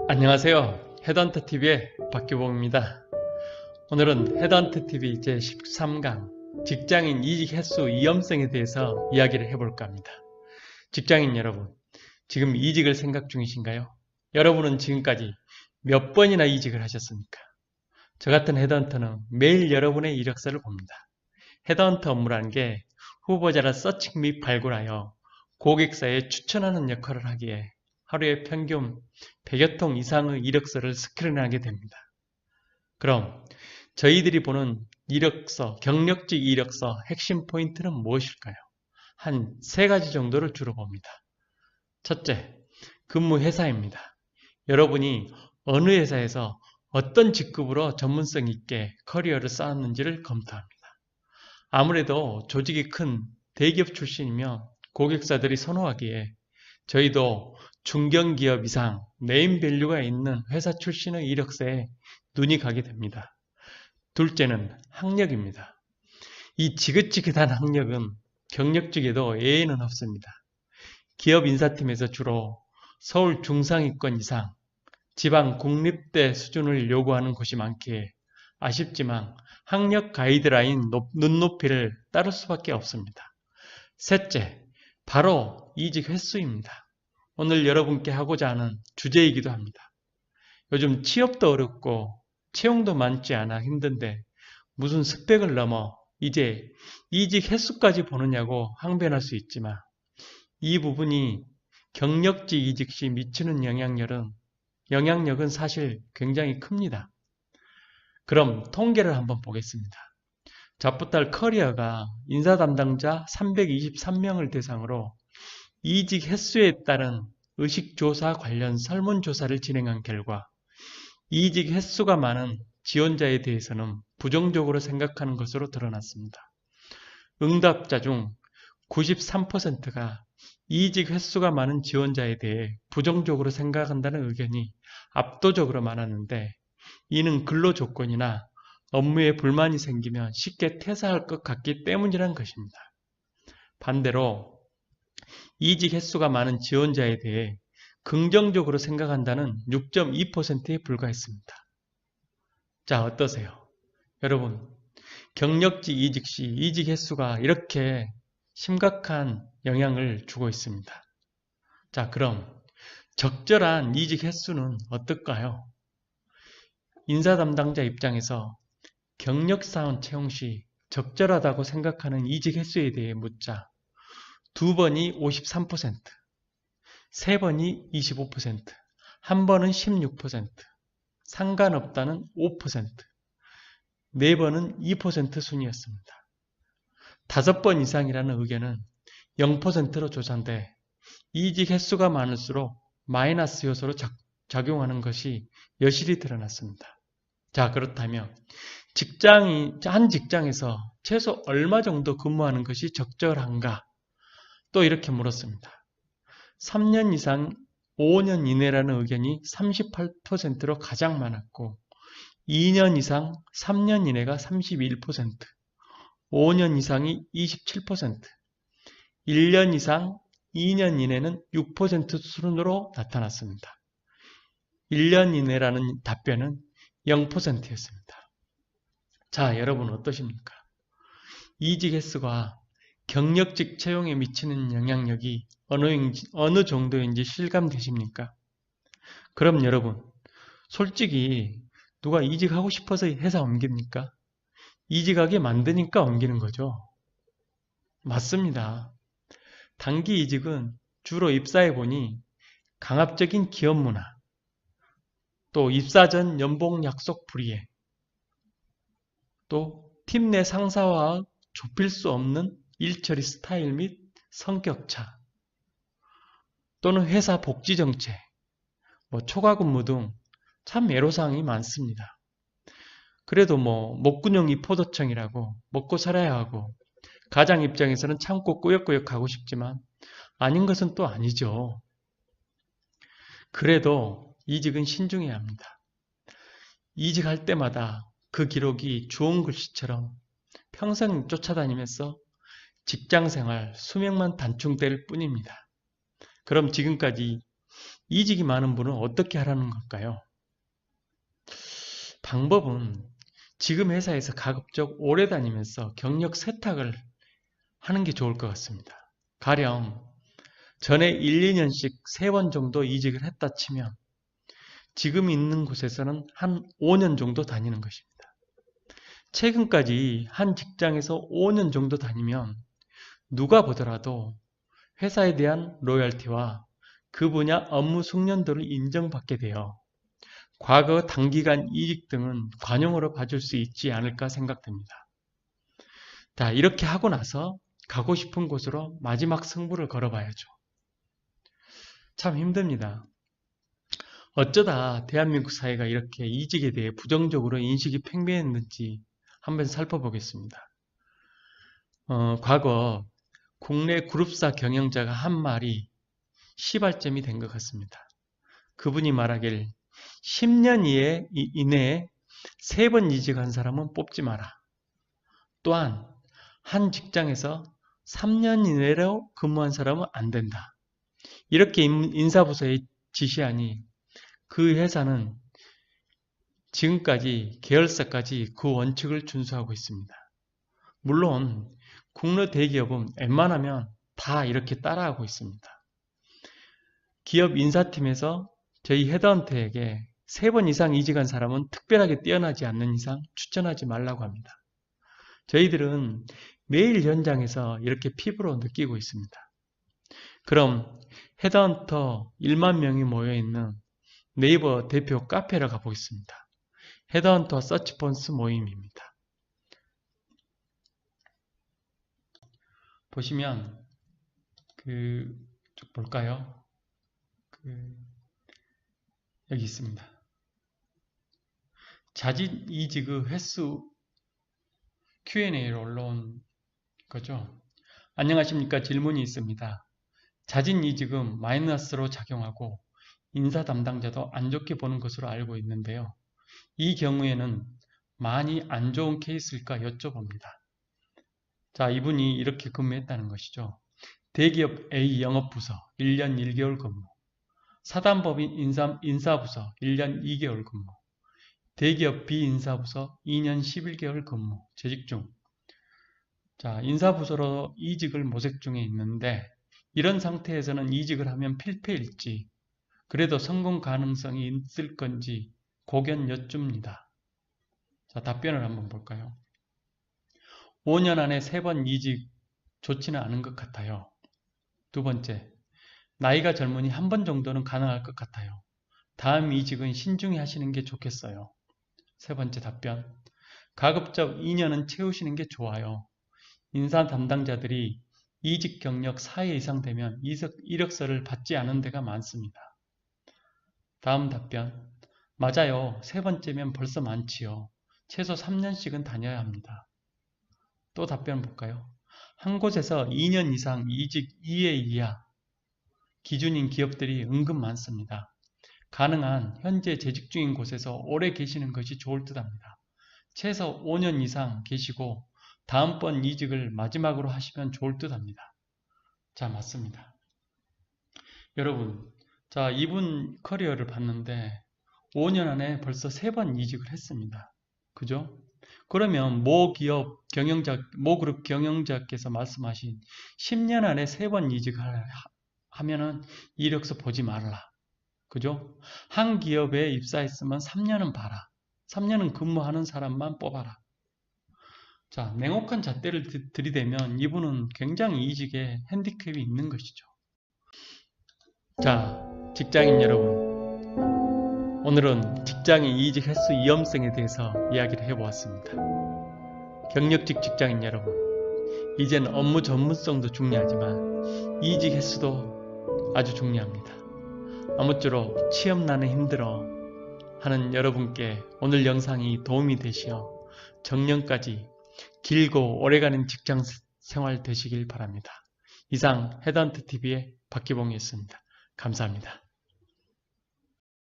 안녕하세요. 헤드헌터TV의 박규봉입니다. 오늘은 헤드헌터TV 제13강 직장인 이직 횟수 위험성에 대해서 이야기를 해볼까 합니다. 직장인 여러분, 지금 이직을 생각 중이신가요? 여러분은 지금까지 몇 번이나 이직을 하셨습니까? 저 같은 헤드헌터는 매일 여러분의 이력서를 봅니다. 헤드헌터 업무라는 게 후보자를 서칭 및 발굴하여 고객사에 추천하는 역할을 하기에 하루에 평균 100여 통 이상의 이력서를 스크린하게 됩니다. 그럼 저희들이 보는 이력서, 경력직 이력서 핵심 포인트는 무엇일까요? 한 세 가지 정도를 주로 봅니다. 첫째, 근무 회사입니다. 여러분이 어느 회사에서 어떤 직급으로 전문성 있게 커리어를 쌓았는지를 검토합니다. 아무래도 조직이 큰 대기업 출신이면 고객사들이 선호하기에 저희도 중견기업 이상 네임밸류가 있는 회사 출신의 이력서에 눈이 가게 됩니다. 둘째는 학력입니다. 이 지긋지긋한 학력은 경력직에도 예외는 없습니다. 기업 인사팀에서 주로 서울 중상위권 이상, 지방 국립대 수준을 요구하는 곳이 많기에 아쉽지만 학력 가이드라인 눈높이를 따를 수밖에 없습니다. 셋째, 바로 이직 횟수입니다. 오늘 여러분께 하고자 하는 주제이기도 합니다. 요즘 취업도 어렵고 채용도 많지 않아 힘든데 무슨 스펙을 넘어 이제 이직 횟수까지 보느냐고 항변할 수 있지만 이 부분이 경력직 이직 시 미치는 영향력은 사실 굉장히 큽니다. 그럼 통계를 한번 보겠습니다. 잡부탈 커리어가 인사 담당자 323명을 대상으로 이직 횟수에 따른 의식조사 관련 설문조사를 진행한 결과 이직 횟수가 많은 지원자에 대해서는 부정적으로 생각하는 것으로 드러났습니다. 응답자 중 93%가 이직 횟수가 많은 지원자에 대해 부정적으로 생각한다는 의견이 압도적으로 많았는데 이는 근로조건이나 업무에 불만이 생기면 쉽게 퇴사할 것 같기 때문이라는 것입니다. 반대로 이직 횟수가 많은 지원자에 대해 긍정적으로 생각한다는 6.2%에 불과했습니다. 자, 어떠세요? 여러분, 경력직 이직 시 이직 횟수가 이렇게 심각한 영향을 주고 있습니다. 자, 그럼 적절한 이직 횟수는 어떨까요? 인사 담당자 입장에서 경력사원 채용 시 적절하다고 생각하는 이직 횟수에 대해 묻자 2번이 53%, 3번이 25%, 1번은 16%, 상관없다는 5%, 4번은 2% 순이었습니다. 5번 이상이라는 의견은 0%로 조사돼 이직 횟수가 많을수록 마이너스 요소로 작용하는 것이 여실히 드러났습니다. 자, 그렇다면 한 직장에서 최소 얼마 정도 근무하는 것이 적절한가? 또 이렇게 물었습니다. 3년 이상 5년 이내라는 의견이 38%로 가장 많았고 2년 이상 3년 이내가 31%, 5년 이상이 27%, 1년 이상 2년 이내는 6% 수준으로 나타났습니다. 1년 이내라는 답변은 0%였습니다. 자, 여러분 어떠십니까? 이직 횟수가 경력직 채용에 미치는 영향력이 어느 정도인지 실감되십니까? 그럼 여러분, 솔직히 누가 이직하고 싶어서 회사 옮깁니까? 이직하게 만드니까 옮기는 거죠. 맞습니다. 단기 이직은 주로 입사해보니 강압적인 기업 문화, 또 입사 전 연봉 약속 불이행, 또 팀 내 상사와 좁힐 수 없는 일처리 스타일 및 성격차, 또는 회사 복지 정책, 초과 근무 등 참 애로사항이 많습니다. 그래도 목구녕이 포도청이라고 먹고 살아야 하고 가장 입장에서는 참고 꾸역꾸역 가고 싶지만 아닌 것은 또 아니죠. 그래도 이직은 신중해야 합니다. 이직할 때마다 그 기록이 주홍 글씨처럼 평생 쫓아다니면서 직장생활 수명만 단축될 뿐입니다. 그럼 지금까지 이직이 많은 분은 어떻게 하라는 걸까요? 방법은 지금 회사에서 가급적 오래 다니면서 경력 세탁을 하는 게 좋을 것 같습니다. 가령 전에 1, 2년씩 3번 정도 이직을 했다 치면 지금 있는 곳에서는 한 5년 정도 다니는 것입니다. 최근까지 한 직장에서 5년 정도 다니면 누가 보더라도 회사에 대한 로열티와 그 분야 업무 숙련도를 인정받게 되어 과거 단기간 이직 등은 관용으로 봐줄 수 있지 않을까 생각됩니다. 자, 이렇게 하고 나서 가고 싶은 곳으로 마지막 승부를 걸어봐야죠. 참 힘듭니다. 어쩌다 대한민국 사회가 이렇게 이직에 대해 부정적으로 인식이 팽배했는지 한번 살펴보겠습니다. 과거 국내 그룹사 경영자가 한 말이 시발점이 된 것 같습니다. 그분이 말하길 10년 이내에 3번 이직한 사람은 뽑지 마라. 또한 한 직장에서 3년 이내로 근무한 사람은 안 된다. 이렇게 인사부서에 지시하니 그 회사는 지금까지 계열사까지 그 원칙을 준수하고 있습니다. 물론 국내 대기업은 웬만하면 다 이렇게 따라하고 있습니다. 기업 인사팀에서 저희 헤드헌터에게 3번 이상 이직한 사람은 특별하게 뛰어나지 않는 이상 추천하지 말라고 합니다. 저희들은 매일 현장에서 이렇게 피부로 느끼고 있습니다. 그럼 헤드헌터 1만 명이 모여있는 네이버 대표 카페로 가보겠습니다. 헤드헌터 서치펀스 모임입니다. 보시면 쭉 볼까요? 여기 있습니다. 자진 이직의 횟수 Q&A로 올라온 거죠. 안녕하십니까? 질문이 있습니다. 자진 이직은 마이너스로 작용하고 인사 담당자도 안 좋게 보는 것으로 알고 있는데요. 이 경우에는 많이 안 좋은 케이스일까 여쭤봅니다. 자, 이분이 이렇게 근무했다는 것이죠. 대기업 A 영업부서 1년 1개월 근무, 사단법인 인사부서 1년 2개월 근무, 대기업 B 인사부서 2년 11개월 근무, 재직 중. 자, 인사부서로 이직을 모색 중에 있는데 이런 상태에서는 이직을 하면 필패일지, 그래도 성공 가능성이 있을 건지 고견 여쭙니다. 자, 답변을 한번 볼까요? 5년 안에 3번 이직 좋지는 않은 것 같아요. 두 번째, 나이가 젊으니 한 번 정도는 가능할 것 같아요. 다음 이직은 신중히 하시는 게 좋겠어요. 세 번째 답변, 가급적 2년은 채우시는 게 좋아요. 인사 담당자들이 이직 경력 4회 이상 되면 이력서를 받지 않은 데가 많습니다. 다음 답변, 맞아요. 3번째면 벌써 많지요. 최소 3년씩은 다녀야 합니다. 또 답변 볼까요? 한 곳에서 2년 이상 이직 2회 이하 기준인 기업들이 은근 많습니다. 가능한 현재 재직 중인 곳에서 오래 계시는 것이 좋을 듯 합니다. 최소 5년 이상 계시고 다음번 이직을 마지막으로 하시면 좋을 듯 합니다. 자, 맞습니다. 여러분, 자, 이분 커리어를 봤는데 5년 안에 벌써 3번 이직을 했습니다. 그죠? 그러면 모 그룹 경영자께서 말씀하신 10년 안에 3번 이직을 하면은 이력서 보지 말라. 그죠? 한 기업에 입사했으면 3년은 봐라. 3년은 근무하는 사람만 뽑아라. 자, 냉혹한 잣대를 들이대면 이분은 굉장히 이직에 핸디캡이 있는 것이죠. 자, 직장인 여러분. 오늘은 직장인 이직 횟수 위험성에 대해서 이야기를 해보았습니다. 경력직 직장인 여러분, 이젠 업무 전문성도 중요하지만 이직 횟수도 아주 중요합니다. 아무쪼록 취업난에 힘들어 하는 여러분께 오늘 영상이 도움이 되시어 정년까지 길고 오래가는 직장 생활 되시길 바랍니다. 이상 헤드헌터TV의 박기봉이었습니다. 감사합니다.